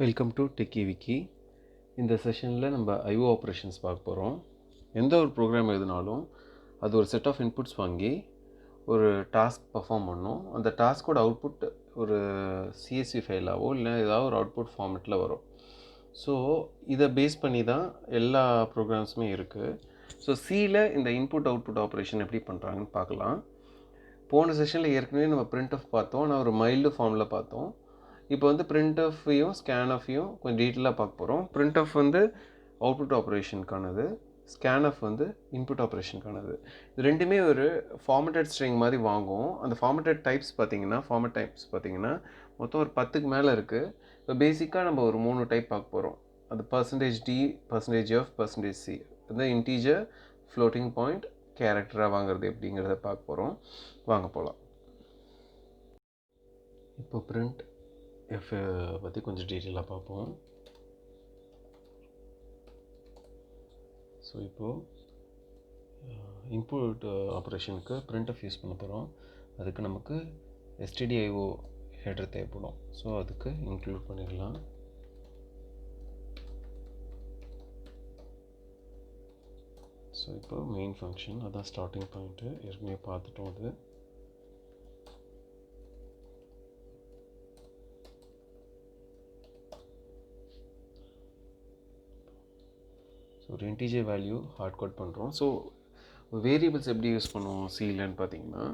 Welcome to techie Vicky. இந்த செஷனில் நம்ம ஐஓ ஆப்ரேஷன்ஸ் பார்க்க போகிறோம். எந்த ஒரு ப்ரோக்ராம் எழுதினாலும் அது ஒரு செட் ஆஃப் இன்புட்ஸ் வாங்கி ஒரு டாஸ்க் பர்ஃபார்ம் பண்ணும். அந்த டாஸ்கோட அவுட்புட் ஒரு சிஎஸ்வி ஃபைலாவோ இல்லை ஏதாவது ஒரு அவுட்புட் ஃபார்மெட்டில் வரும். ஸோ இதை பேஸ் பண்ணி தான் எல்லா ப்ரோக்ராம்ஸுமே இருக்குது. ஸோ சியில் இந்த இன்புட் அவுட்புட் ஆப்ரேஷன் எப்படி பண்ணுறாங்கன்னு பார்க்கலாம். போன செஷனில் ஏற்கனவே நம்ம printf பார்த்தோம், ஆனால் ஒரு மைல்டு ஃபார்மில் பார்த்தோம். இப்போ வந்து printf-ஐயும் scanf-ஐயும் கொஞ்சம் டீட்டெயிலாக பார்க்க போகிறோம். printf வந்து அவுட்புட் ஆப்ரேஷனுக்கானது, scanf வந்து இன்புட் ஆப்ரேஷனுக்கானது. இது ரெண்டுமே ஒரு ஃபார்மேட்டட் ஸ்ட்ரிங் மாதிரி வாங்கும். அந்த ஃபார்மேட்டட் டைப்ஸ் பார்த்தீங்கன்னா மொத்தம் ஒரு 10க்கு மேலே இருக்குது. இப்போ பேசிக்காக நம்ம ஒரு 3 டைப் பார்க்க போகிறோம். அது %d, %f, %c. இந்த இன்டீஜர், ஃப்ளோட்டிங் பாயிண்ட், கேரக்டராக வாங்குறது எப்படிங்கிறத பார்க்க போகிறோம். வாங்க போகலாம். இப்போ printf பற்றி கொஞ்சம் டீட்டெயிலாக பார்ப்போம். ஸோ இப்போது இன்புட் ஆப்ரேஷனுக்கு printf யூஸ் பண்ண போகிறோம். அதுக்கு நமக்கு stdio ஹெடர் தேவைப்படும். ஸோ அதுக்கு இன்க்ளூட் பண்ணிடலாம். ஸோ இப்போ மெயின் ஃபங்க்ஷன் அதான் ஸ்டார்டிங் பாயிண்ட்டு, ஏற்கனவே பார்த்துட்டோம். அது ஒரு இன்டீஜர் வேல்யூ ஹார்ட் கோட் பண்ணுறோம். ஸோ வேரியபிள்ஸ் எப்படி யூஸ் பண்ணுவோம் சிலன்னு பார்த்தீங்கன்னா,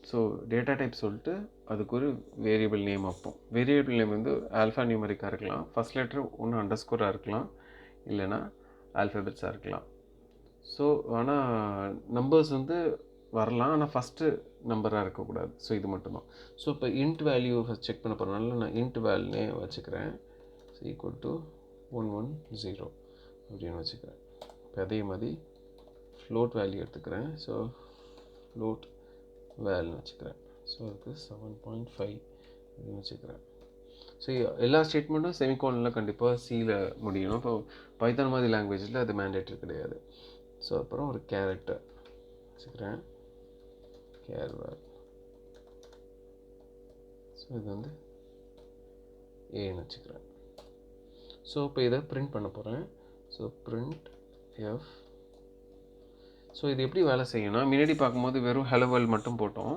ஸோ டேட்டா டைப் சொல்லிட்டு அதுக்கு ஒரு வேரியபிள் நேம் வைப்போம். வேரியபிள் நேம் வந்து ஆல்ஃபா நியூமரிக்காக இருக்கலாம், ஃபஸ்ட் லெட்டர் ஒன்று அண்டர்ஸ்கோராக இருக்கலாம், இல்லைனா ஆல்ஃபபெட்ஸாக இருக்கலாம். ஸோ ஆனால் நம்பர்ஸ் வந்து வரலாம், ஆனால் ஃபஸ்ட்டு நம்பராக இருக்கக்கூடாது. ஸோ இது மட்டும்தான். ஸோ இப்போ இன்ட் வேல்யூ ஃபஸ்ட் செக் பண்ண போகிறனால நான் இன்ட் வேல்யூனே வச்சுக்கிறேன். ஸோ ஈக்குவல் டு 110 அப்படின்னு வச்சுக்கிறேன். இப்போ அதே மாதிரி ஃப்ளோட் வேல்யூ எடுத்துக்கிறேன். ஸோ ஃப்ளோட் வேல்யூன்னு வச்சுக்கிறேன். ஸோ அதுக்கு 7.5 அப்படின்னு வச்சுக்கிறேன். ஸோ எல்லா ஸ்டேட்மெண்ட்டும் செமிகோலனில் கண்டிப்பாக சியில் முடியணும். இப்போ பைத்தான் மாதிரி லாங்குவேஜில் அது மேண்டேட்ரி கிடையாது. ஸோ அப்புறம் ஒரு கேரக்டர் வச்சுக்கிறேன், கேர் வேல். ஸோ இது வந்து ஏன்னு வச்சுக்கிறேன். ஸோ இப்போ இதை பிரிண்ட் பண்ண போகிறேன். So printf. ஸோ இது எப்படி வேலை செய்யணும்னா, முன்னாடி பார்க்கும்போது வெறும் hello world மட்டும் போட்டோம்.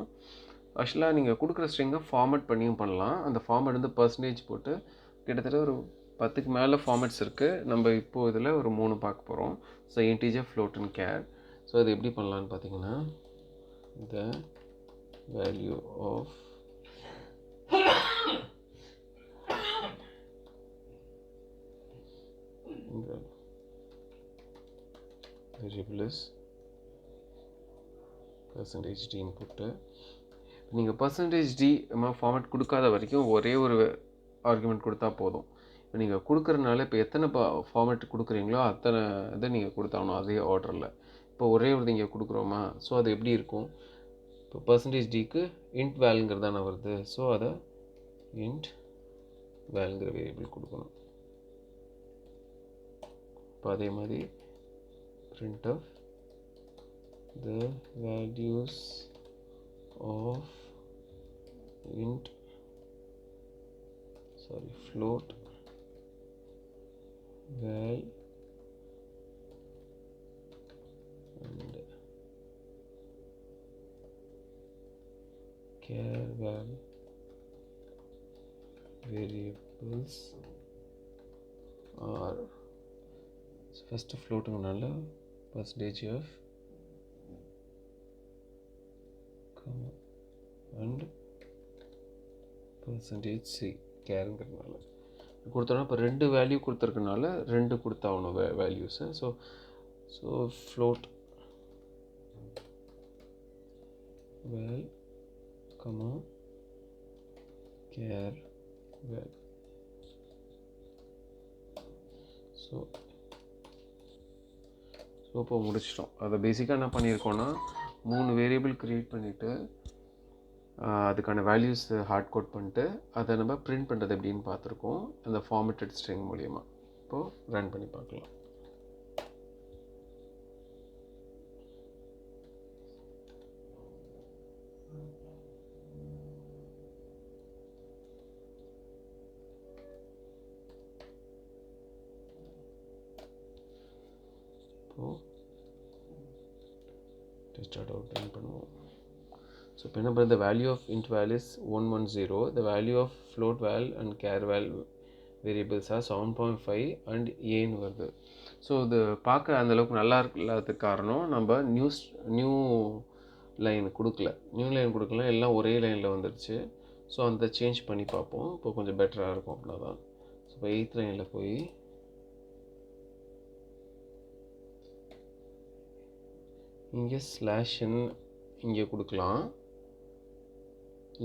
ஆக்சுவலாக நீங்கள் கொடுக்குற ஸ்ட்ரிங்கை ஃபார்மேட் பண்ணியும் பண்ணலாம். அந்த ஃபார்மேட் வந்து பர்சன்டேஜ் போட்டு கிட்டத்தட்ட ஒரு 10க்கு மேலே ஃபார்மேட்ஸ் இருக்குது. நம்ம இப்போது இதில் ஒரு 3 பார்க்க போகிறோம். So integer, float and care. So அது எப்படி பண்ணலான்னு பார்த்தீங்கன்னா, the value of variable is %d input. நீங்கள் %d ஃபார்மேட் கொடுக்காத வரைக்கும் ஒரே ஒரு ஆர்குமெண்ட் கொடுத்தா போதும். இப்போ நீங்கள் கொடுக்குறதுனால இப்போ எத்தனை ஃபார்மேட் கொடுக்குறீங்களோ அத்தனை இதை நீங்கள் கொடுத்தாகணும் அதே ஆர்டரில். இப்போ ஒரே ஒரு நீங்கள் கொடுக்குறோமா, ஸோ அது எப்படி இருக்கும், இப்போ %dக்கு int வேல்ங்கிறது தானே வருது. ஸோ அதை int வேல்ங்கிற வேரியபிள் கொடுக்கணும். இப்போ அதே மாதிரி printf the values of float val and char val variables are first floatங்கனால %f and %c கேருங்கிறதுனால கொடுத்தோன்னா இப்போ 2 வேல்யூ கொடுத்துருக்கனால 2 கொடுத்தாகணும் வேல்யூஸை. ஸோ ஃப்ளோட் வேல் கேர் வேல். ஸோ இப்போ முடிச்சிட்டோம். அதை பேசிக்காக என்ன பண்ணியிருக்கோன்னா, 3 வேரியபிள் க்ரியேட் பண்ணிவிட்டு அதுக்கான வேல்யூஸ் ஹார்ட் கோட் பண்ணிட்டு அதை நம்ம பிரிண்ட் பண்ணுறது எப்படின்னு பார்த்துருக்கோம் அந்த ஃபார்மேட்டட் ஸ்ட்ரிங் மூலிமா. இப்போது ரன் பண்ணி பார்க்கலாம். இப்போது டெஸ்ட் அவுட் ரன் பண்ணுவோம். ஸோ இப்போ என்ன பண்ணுறது, the value of int val is 110, the value of float val and char val variables are 7.5 and ஏன்னு வருது. ஸோ இது பார்க்க அந்தளவுக்கு நல்லா இல்லாததுக்கு காரணம் நம்ம நியூ லைன் கொடுக்கல. எல்லாம் ஒரே லைனில் வந்துடுச்சு. ஸோ அந்த சேஞ்ச் பண்ணி பார்ப்போம். இப்போ கொஞ்சம் பெட்டராக இருக்கும். அப்படின்னா தான். ஸோ இப்போ 8th லைனில் போய் இங்கே ஸ்லாஷ்ன்னு இங்கே கொடுக்கலாம்.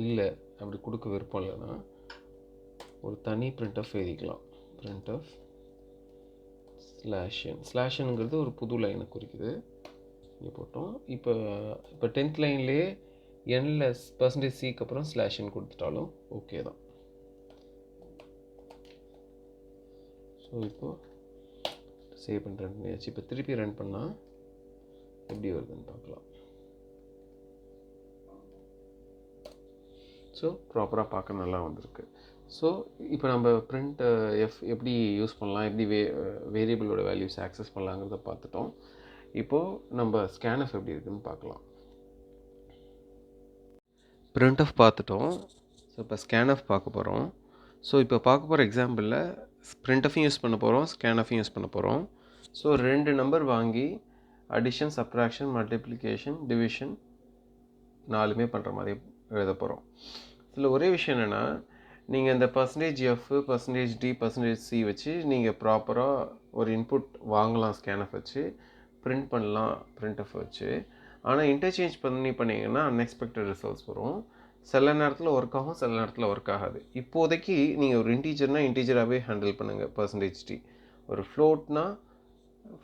இல்லை அப்படி கொடுக்க விருப்பம் இல்லைன்னா ஒரு தனி printf எழுதிக்கலாம். printf ஸ்லாஷ்ங்கிறது ஒரு புது லைனை குறிக்குது. இங்கே போட்டோம். இப்போ 10th லைன்லேயே எண்ணில் %c அப்புறம் ஸ்லாஷ்ன்னு கொடுத்துட்டாலும் ஓகே தான். ஸோ இப்போது சேவ் பண்ணி ரன் பண்ணியாச்சு. இப்போ திருப்பி ரன் பண்ணால் எப்படி வருதுன்னு பார்க்கலாம். ஸோ ப்ராப்பராக பார்க்க நல்லா வந்திருக்கு. ஸோ இப்போ நம்ம printf எப்படி யூஸ் பண்ணலாம், எப்படி வேரியபிளோட வேல்யூஸ் ஆக்சஸ் பண்ணலாங்கிறத பார்த்துட்டோம். இப்போது நம்ம scanf எப்படி இருக்குதுன்னு பார்க்கலாம். printf பார்த்துட்டோம். ஸோ இப்போ scanf பார்க்க போகிறோம். ஸோ இப்போ பார்க்க போகிற எக்ஸாம்பிளில் printf-யும் யூஸ் பண்ண போகிறோம், scanf-யும் யூஸ் பண்ண போகிறோம். ஸோ 2 நம்பர் வாங்கி அடிஷன், சப்ட்ராக்ஷன், மல்டிப்ளிகேஷன், டிவிஷன் 4மே பண்ணுற மாதிரி எழுத போகிறோம். இதில் ஒரே விஷயம் என்னென்னா, நீங்கள் இந்த %f, %d, %c வச்சு நீங்கள் ப்ராப்பராக ஒரு இன்புட் வாங்கலாம். scanf வச்சு பிரிண்ட் பண்ணலாம் printf வச்சு. ஆனால் இன்டர்சேஞ்ச் பண்ணிங்கன்னா அன்எக்ஸ்பெக்டட் ரிசல்ட்ஸ் வரும். சில நேரத்தில் ஒர்க் ஆகும், சில நேரத்தில் ஒர்க் ஆகாது. இப்போதைக்கு நீங்கள் ஒரு இன்டீஜராகவே ஹேண்டில் பண்ணுங்கள். %d ஒரு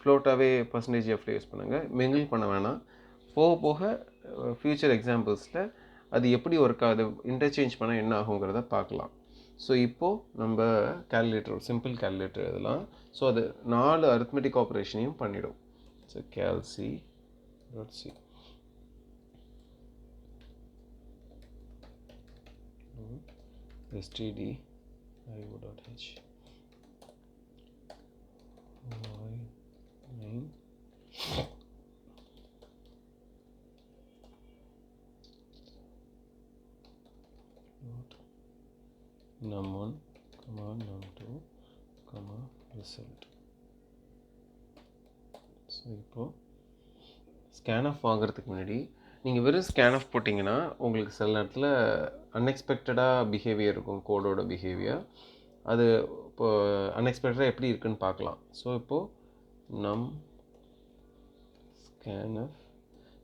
ஃப்ளோட்டாகவே %f யூஸ் பண்ணுங்கள். மிங்கிள் பண்ண வேணாம். போக போக ஃப்யூச்சர் எக்ஸாம்பிள்ஸில் அது எப்படி ஒர்க் ஆகுது, இன்டர்சேஞ்ச் பண்ணால் என்ன ஆகுங்கிறத பார்க்கலாம். ஸோ இப்போது நம்ம சிம்பிள் கேல்குலேட்டர் எழுதலாம். ஸோ அது 4 arithmetic ஆப்ரேஷனையும் பண்ணிடும். So calc.c stdio.h y9 num1, num2, result. So இப்போது scanf வாங்குறதுக்கு முன்னாடி நீங்கள் வெறும் scanf போட்டிங்கன்னா உங்களுக்கு சில நேரத்தில் அன்எக்ஸ்பெக்டடாக பிஹேவியர் இருக்கும், கோடோட பிஹேவியர். அது இப்போது அன்எக்ஸ்பெக்டடாக எப்படி இருக்குன்னு பார்க்கலாம். ஸோ இப்போது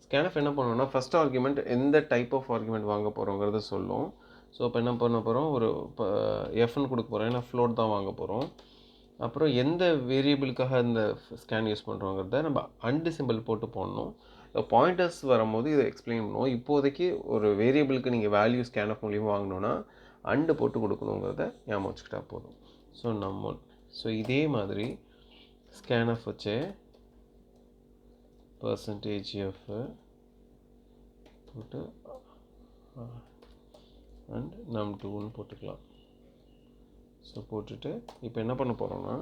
scanf என்ன பண்ணுவோம்னா, ஃபஸ்ட் ஆர்குமெண்ட் எந்த டைப் ஆஃப் ஆர்குமெண்ட் வாங்க போகிறோங்கிறத சொல்லும். ஸோ இப்போ என்ன பண்ண போகிறோம், ஒரு எஃப்னு கொடுக்க போகிறோம், ஏன்னா ஃப்ளோட் தான் வாங்க போகிறோம். அப்புறம் எந்த வேரியபிளுக்காக இந்த ஸ்கேன் யூஸ் பண்ணுறோங்கிறத நம்ம அண்டு சிம்பிள் போட்டு போடணும். பாயிண்டர்ஸ் வரும்போது இதை எக்ஸ்பிளைன் பண்ணுவோம். இப்போதைக்கு ஒரு வேரியபிளுக்கு நீங்கள் வேல்யூ scanf மூலியமாக வாங்கணுன்னா அண்டு போட்டு கொடுக்கணுங்கிறத ஞாபகம் வச்சுக்கிட்டா போதும். So num1. ஸோ இதே மாதிரி scanf வச்சு %f போட்டு அண்ட் num2ன்னு போட்டுக்கலாம். ஸோ போட்டுட்டு இப்போ என்ன பண்ண போகிறோம்னா,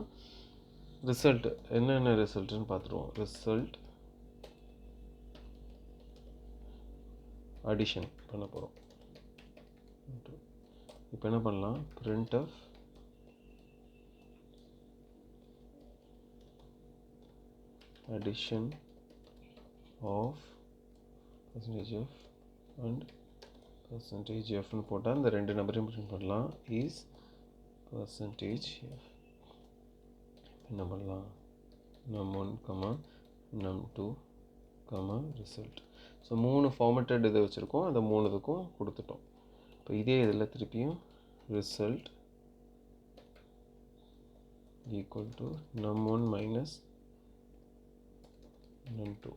ரிசல்ட் என்னென்ன ரிசல்ட்டுன்னு பார்த்துருவோம். ரிசல்ட் அடிஷன் பண்ண போகிறோம். இப்போ என்ன பண்ணலாம், printf addition of %f and %fன்னு போட்டால் இந்த 2 நம்பரையும் பிரிண்ட் பண்ணலாம். Is %f. என்ன பண்ணலாம், num1, num2, result. So 3 formatted இதை வச்சுருக்கோம். அந்த 3 இதுக்கும் கொடுத்துட்டோம். இப்போ இதே இதில் திருப்பியும் result equal to num1 minus num2.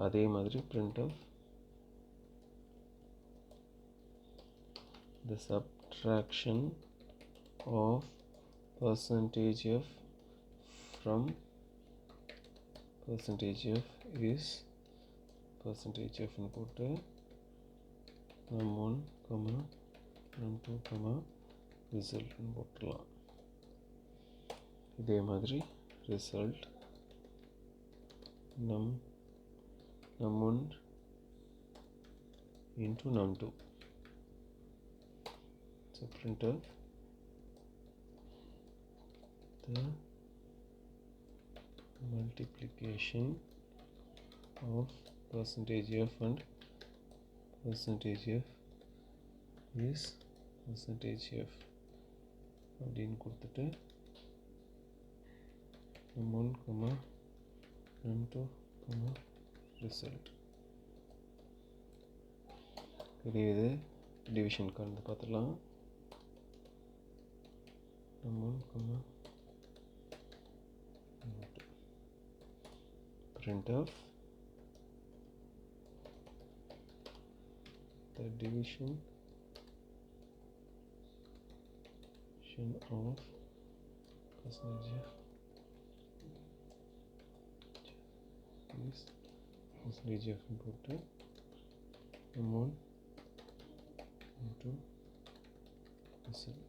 அதே மாதிரி printf the subtraction of %f from %f is %f ன்னு போட்டு num1, num2, result ன்னு போட்டுடலாம். இதே மாதிரி result num1 into num2. So printf the multiplication of percentage f and percentage f is percentage f அப்படின்னு கொடுத்துட்டு num1 num2 result இது division கலந்து பார்த்துடலாம். num1 num2 printf the division of percentage f is percentage f போட்டு num1 num2 result.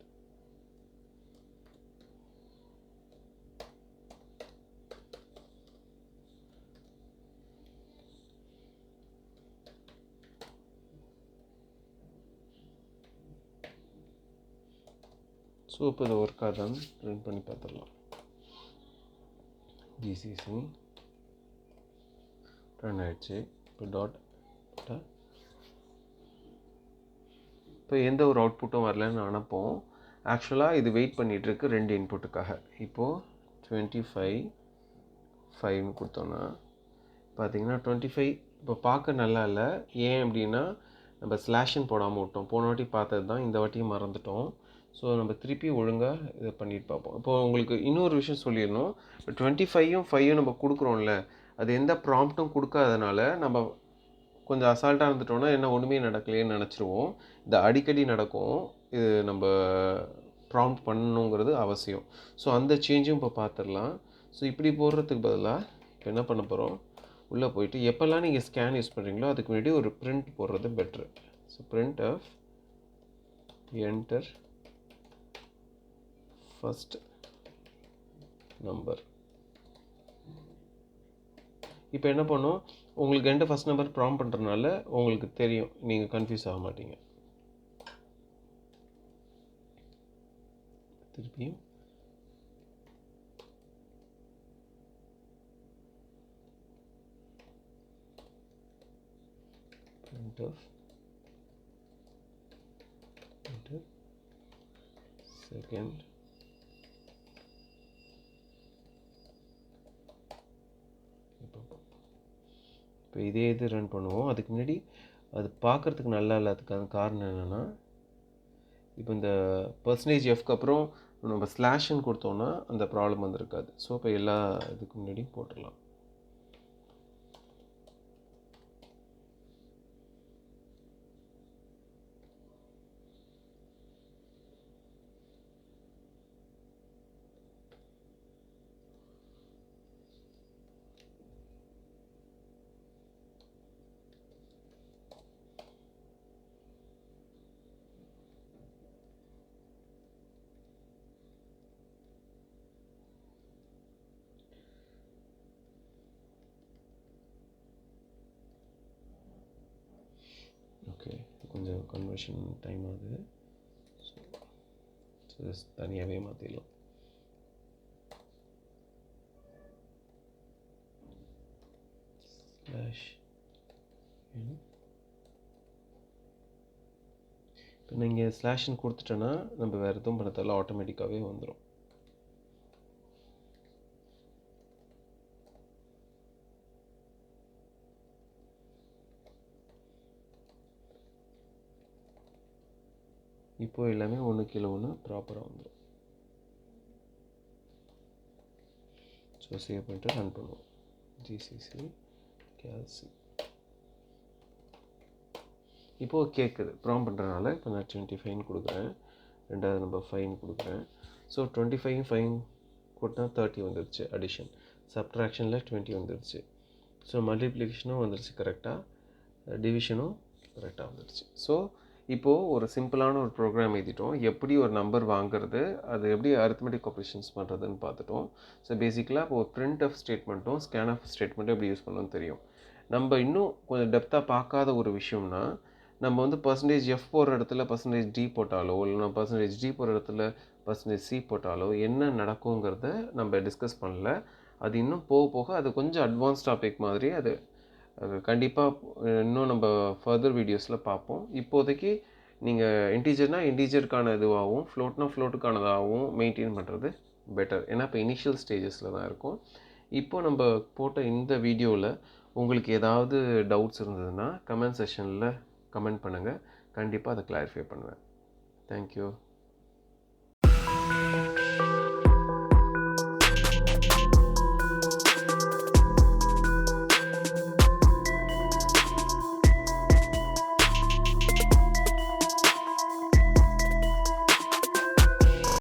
So இப்போ இது work ஆகுதான்னு run பண்ணி பார்த்துடலாம். ஜிசிசி ரன் ஆகிடுச்சு. இப்போ இப்போ எந்த ஒரு அவுட்புட்டும் வரலன்னு அனுப்போம். ஆக்சுவலாக இது வெயிட் பண்ணிகிட்ருக்கு 2 இன்புட்டுக்காக. இப்போது 25 கொடுத்தோன்னா பார்த்தீங்கன்னா 25 இப்போ பார்க்க நல்லா இல்லை. ஏன் அப்படின்னா நம்ம ஸ்லாஷன் போடாமல் விட்டோம். போன வாட்டி பார்த்தது தான், இந்த வாட்டியும் மறந்துட்டோம். ஸோ நம்ம திருப்பி ஒழுங்காக இதை பண்ணிட்டு பார்ப்போம். இப்போது உங்களுக்கு இன்னொரு விஷயம் சொல்லிடணும். இப்போ 25யும் 5யும் நம்ம கொடுக்குறோம்ல, அது எந்த ப்ராம்ப்ட்டும் கொடுக்காதனால நம்ம கொஞ்சம் அசால்ட்டாக இருந்துட்டோம்னா என்ன ஒன்றுமே நடக்கலையேன்னு நினச்சிருவோம். இது அடிக்கடி நடக்கும். இது நம்ம ப்ராம்ப்ட் பண்ணணுங்கிறது அவசியம். ஸோ அந்த சேஞ்சும் இப்போ பார்த்துடலாம். ஸோ இப்படி போடுறதுக்கு பதிலாக இப்போ என்ன பண்ண போகிறோம், உள்ளே போயிட்டு எப்போல்லாம் நீங்கள் ஸ்கேன் யூஸ் பண்ணுறீங்களோ அதுக்கு முன்னாடி ஒரு பிரிண்ட் போடுறது பெட்ரு. So printf enter first number. இப்போ என்ன பண்ணும், உங்களுக்கு எந்த ஃபஸ்ட் நம்பர் ப்ராம்ப்ட் பண்ணுறதுனால உங்களுக்கு தெரியும், நீங்கள் கன்ஃபியூஸ் ஆக மாட்டீங்க. திருப்பியும் printf enter second இப்போ இதே இது ரன் பண்ணுவோம். அதுக்கு முன்னாடி அது பார்க்குறதுக்கு நல்லா இல்லாததுக்கான காரணம் என்னென்னா, இப்போ இந்த பர்சன்டேஜ் எஃப்க்கு அப்புறம் நம்ம ஸ்லாஷன் கொடுத்தோன்னா அந்த ப்ராப்ளம் வந்துருக்காது. ஸோ இப்போ எல்லா இதுக்கு முன்னாடியும் போட்டுடலாம். ஓகே, கொஞ்சம் கன்வர்ஷன் டைம் ஆகுது. ஸோ தனியாகவே மாற்றிடலாம். ஸ்லாஷ் இப்போ நீங்கள் ஸ்லாஷன் கொடுத்துட்டோன்னா நம்ம வேறு எதுவும் பண்ண தேவையில்ல, ஆட்டோமேட்டிக்காகவே வந்துடும். இப்போது எல்லாமே 1 கீழே 1 ப்ராப்பராக வந்துடும். ஸோ சேவ் பண்ணிட்டு ரன் பண்ணுவோம். ஜிசிசி கேல்சி இப்போது கேட்குது ப்ராம்ப்ட் பண்ணுறதுனால. இப்போ நான் 25 கொடுக்குறேன், ரெண்டாவது நம்பர் 5 கொடுக்குறேன். ஸோ 25 5 கூட்டினா 30 வந்துடுச்சு அடிஷன். சப்ட்ராக்ஷனில் 20 வந்துடுச்சு. ஸோ மல்டிப்ளிகேஷனும் வந்துடுச்சு கரெக்டாக, டிவிஷனும் கரெக்டாக வந்துடுச்சு. ஸோ இப்போது ஒரு சிம்பிளான ஒரு ப்ரோக்ராம் எழுதிட்டோம். எப்படி ஒரு நம்பர் வாங்குறது, அது எப்படி arithmetic ஆப்ரேஷன்ஸ் பண்ணுறதுன்னு பார்த்துட்டோம். ஸோ பேசிக்கலாக இப்போ ஒரு printf ஸ்டேட்மெண்ட்டும் scanf ஸ்டேட்மெண்ட்டும் எப்படி யூஸ் பண்ணணும்னு தெரியும். நம்ம இன்னும் கொஞ்சம் டெப்த்தாக பார்க்காத ஒரு விஷயம்னா, நம்ம வந்து %f போடுற இடத்துல %d போட்டாலோ, இல்லைனா %d போடுற இடத்துல %c போட்டாலோ என்ன நடக்குங்கிறத நம்ம டிஸ்கஸ் பண்ணல. அது இன்னும் போக போக அது கொஞ்சம் அட்வான்ஸ் டாபிக் மாதிரி அது கண்டிப்பாக இன்னும் நம்ம ஃபர்தர் வீடியோஸில் பார்ப்போம். இப்போதைக்கு நீங்கள் இன்டீஜருக்கான இதுவாகவும் ஃப்ளோட்டுக்கானதாகவும் மெயின்டைன் பண்ணுறது பெட்டர். ஏன்னா இப்போ இனிஷியல் ஸ்டேஜஸில் தான் இருக்கும். இப்போ நம்ம போட்ட இந்த வீடியோவில் உங்களுக்கு ஏதாவது டவுட்ஸ் இருந்ததுன்னா கமெண்ட் செக்ஷனில் கமெண்ட் பண்ணுங்கள். கண்டிப்பாக அதை கிளாரிஃபை பண்ணுவேன். தேங்க்யூ.